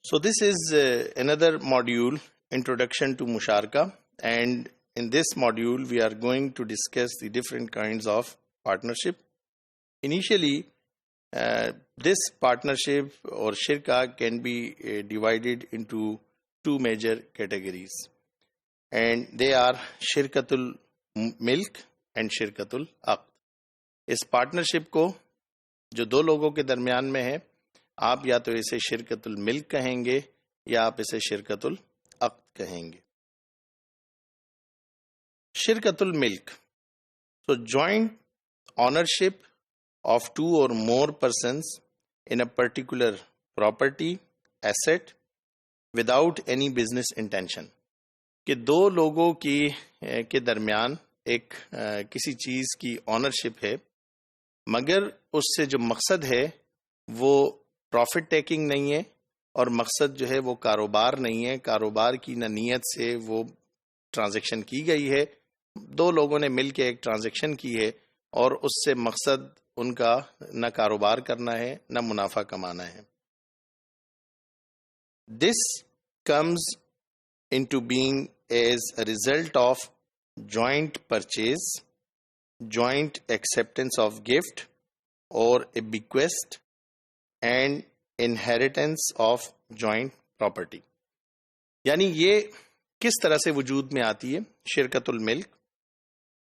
So this is another module, Introduction to Musharaka, and in this module we are going to discuss the different kinds of partnership. Initially, this partnership or shirka can be divided into two major categories, and they are shirkatul milk and shirkatul aqd. اس partnership کو جو دو لوگوں کے درمیان میں ہے، آپ یا تو اسے شرکت الملک کہیں گے یا آپ اسے شرکت العقد کہیں گے. شرکت الملک، so joint ownership of two or more persons in a particular property, asset without any business intention. کہ دو لوگوں کے درمیان ایک کسی چیز کی آنرشپ ہے، مگر اس سے جو مقصد ہے وہ پروفٹ ٹیکنگ نہیں ہے، اور مقصد جو ہے وہ کاروبار نہیں ہے، کاروبار کی نہ نیت سے وہ ٹرانزیکشن کی گئی ہے. دو لوگوں نے مل کے ایک ٹرانزیکشن کی ہے اور اس سے مقصد ان کا نہ کاروبار کرنا ہے نہ منافع کمانا ہے. This comes into being as a result of joint purchase, joint acceptance of gift or a bequest and inheritance of joint property. یعنی یہ کس طرح سے وجود میں آتی ہے شرکت الملک؟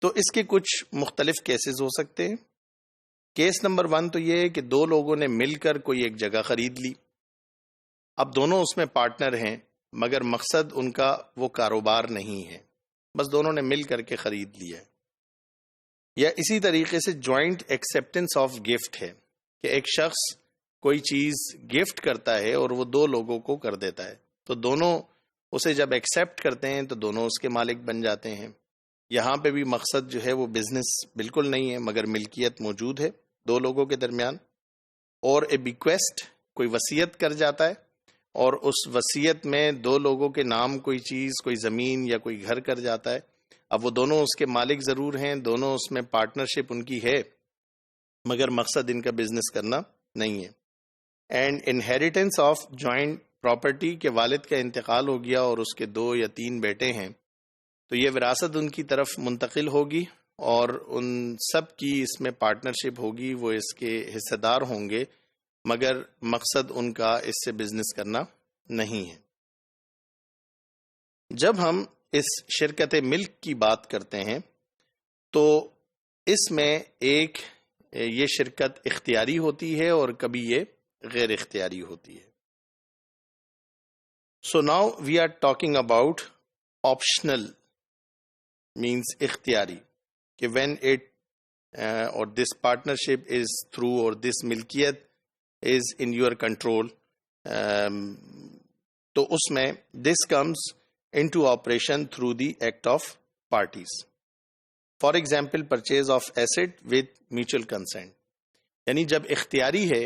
تو اس کے کچھ مختلف کیسز ہو سکتے ہیں. کیس نمبر 1 تو یہ ہے کہ دو لوگوں نے مل کر کوئی ایک جگہ خرید لی. اب دونوں اس میں پارٹنر ہیں، مگر مقصد ان کا وہ کاروبار نہیں ہے، بس دونوں نے مل کر کے خرید لیا ہے. یا اسی طریقے سے جوائنٹ ایکسیپٹنس آف گفٹ ہے کہ ایک شخص کوئی چیز گفٹ کرتا ہے اور وہ دو لوگوں کو کر دیتا ہے، تو دونوں اسے جب ایکسیپٹ کرتے ہیں تو دونوں اس کے مالک بن جاتے ہیں. یہاں پہ بھی مقصد جو ہے وہ بزنس بالکل نہیں ہے، مگر ملکیت موجود ہے دو لوگوں کے درمیان. اور اے بیکویسٹ، کوئی وصیت کر جاتا ہے اور اس وصیت میں دو لوگوں کے نام کوئی چیز، کوئی زمین یا کوئی گھر کر جاتا ہے. اب وہ دونوں اس کے مالک ضرور ہیں، دونوں اس میں پارٹنرشپ ان کی ہے، مگر مقصد ان کا بزنس کرنا نہیں ہے. And inheritance of joint property, کے والد کا انتقال ہو گیا اور اس کے 2 یا 3 بیٹے ہیں، تو یہ وراثت ان کی طرف منتقل ہوگی اور ان سب کی اس میں پارٹنرشپ ہوگی، وہ اس کے حصہ دار ہوں گے، مگر مقصد ان کا اس سے بزنس کرنا نہیں ہے. جب ہم اس شرکت ملک کی بات کرتے ہیں تو اس میں ایک یہ شرکت اختیاری ہوتی ہے اور کبھی یہ غیر اختیاری ہوتی ہے. So now we are talking about optional means اختیاری، کہ وین اٹ اور دس پارٹنرشپ از تھرو اور دس ملکیت is in your control, تو اس میں this comes into operation through the act of parties. For example, purchase of asset with mutual consent. یعنی جب اختیاری ہے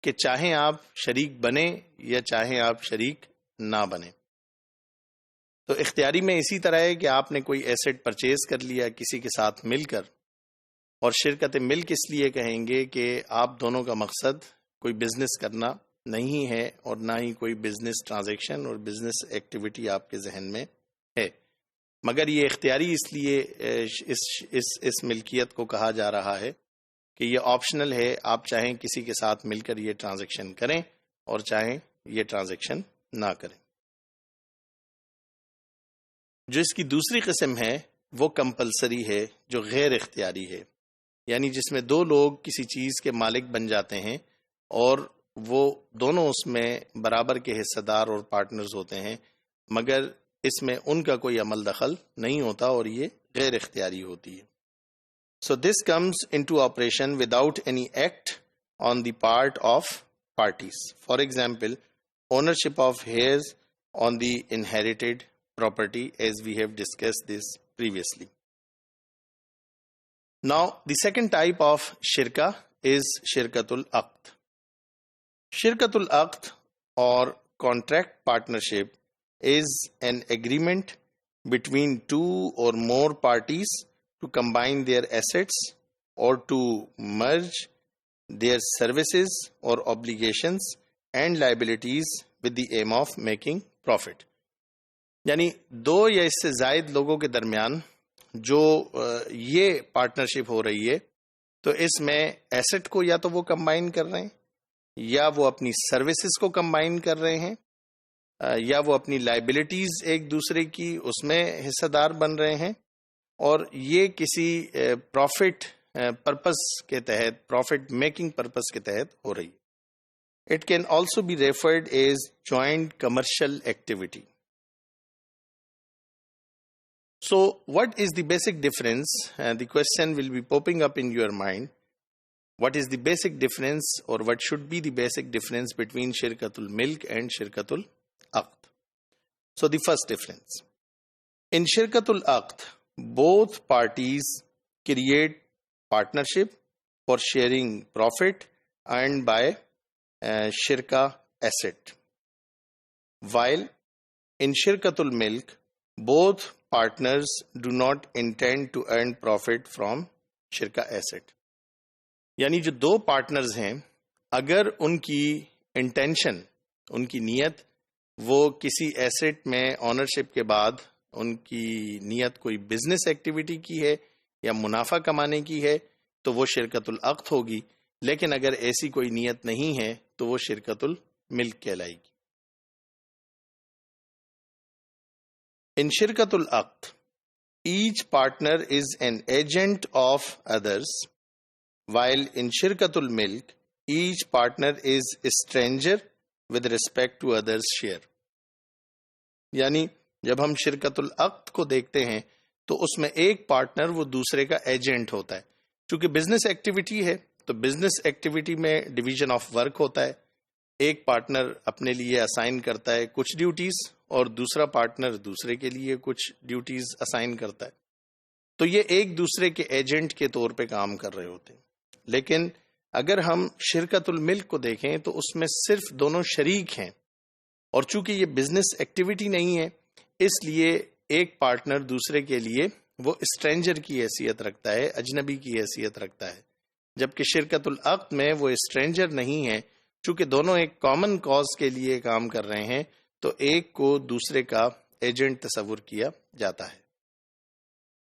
کہ چاہیں آپ شریک بنیں یا چاہیں آپ شریک نہ بنیں. تو اختیاری میں اسی طرح ہے کہ آپ نے کوئی ایسٹ پرچیز کر لیا کسی کے ساتھ مل کر، اور شرکت ملک اس لیے کہیں گے کہ آپ دونوں کا مقصد کوئی بزنس کرنا نہیں ہے اور نہ ہی کوئی بزنس ٹرانزیکشن اور بزنس ایکٹیویٹی آپ کے ذہن میں ہے، مگر یہ اختیاری اس لیے اس ملکیت کو کہا جا رہا ہے کہ یہ آپشنل ہے. آپ چاہیں کسی کے ساتھ مل کر یہ ٹرانزیکشن کریں اور چاہیں یہ ٹرانزیکشن نہ کریں. جو اس کی دوسری قسم ہے وہ کمپلسری ہے، جو غیر اختیاری ہے، یعنی جس میں دو لوگ کسی چیز کے مالک بن جاتے ہیں اور وہ دونوں اس میں برابر کے حصہ دار اور پارٹنرز ہوتے ہیں، مگر اس میں ان کا کوئی عمل دخل نہیں ہوتا اور یہ غیر اختیاری ہوتی ہے. So this comes into operation without any act on the part of parties. For example, ownership of heirs on the inherited property, as we have discussed this previously. Now, the second type of shirka is shirkatul aqd. Shirkatul aqd or contract partnership is an agreement between two or more parties to combine their assets or to merge their services or obligations and liabilities with the aim of making profit. یعنی دو یا اس سے زائد لوگوں کے درمیان جو یہ partnership ہو رہی ہے تو اس میں ایسٹ کو یا تو وہ کمبائن کر رہے ہیں یا وہ اپنی سروسز کو کمبائن کر رہے ہیں یا وہ اپنی لائبلٹیز ایک دوسرے کی اس میں حصہ دار بن رہے ہیں اور یہ کسی پروفٹ پرپس کے تحت پروفٹ میکنگ پرپس کے تحت ہو رہی ہے. It can also be referred as joint commercial activity. So what is the basic difference? The question will be popping up in your mind. What is the basic difference or what should be the basic difference between Shirkatul Milk and Shirkatul Aqd? So the first difference. In Shirkatul Aqd, both parties create partnership for sharing profit earned by Shirka asset. While in Shirkatul Milk, both partners do not intend to earn profit from Shirka asset. یعنی جو دو partners ہیں اگر ان کی intention ان کی نیت وہ کسی asset میں اونرشپ کے بعد ان کی نیت کوئی بزنس ایکٹیویٹی کی ہے یا منافع کمانے کی ہے تو وہ شرکت العقد ہوگی، لیکن اگر ایسی کوئی نیت نہیں ہے تو وہ شرکت الملک کہلائے گی. In Shirkatul Aqd, each partner is an agent of others, while in Shirkatul Milk, each partner is a stranger with respect to others' share. یعنی جب ہم شرکت العقد کو دیکھتے ہیں تو اس میں ایک پارٹنر وہ دوسرے کا ایجنٹ ہوتا ہے. چونکہ بزنس ایکٹیویٹی ہے تو بزنس ایکٹیویٹی میں ڈویژن آف ورک ہوتا ہے. ایک پارٹنر اپنے لیے اسائن کرتا ہے کچھ ڈیوٹیز اور دوسرا پارٹنر دوسرے کے لیے کچھ ڈیوٹیز اسائن کرتا ہے. تو یہ ایک دوسرے کے ایجنٹ کے طور پہ کام کر رہے ہوتے ہیں. لیکن اگر ہم شرکت الملک کو دیکھیں تو اس میں صرف دونوں شریک ہیں اور چونکہ یہ بزنس ایکٹیویٹی نہیں ہے اس لیے ایک پارٹنر دوسرے کے لیے وہ اسٹرینجر کی حیثیت رکھتا ہے، اجنبی کی حیثیت رکھتا ہے. جبکہ شرکت العقد میں وہ اسٹرینجر نہیں ہے، چونکہ دونوں ایک کامن کاز کے لیے کام کر رہے ہیں تو ایک کو دوسرے کا ایجنٹ تصور کیا جاتا ہے.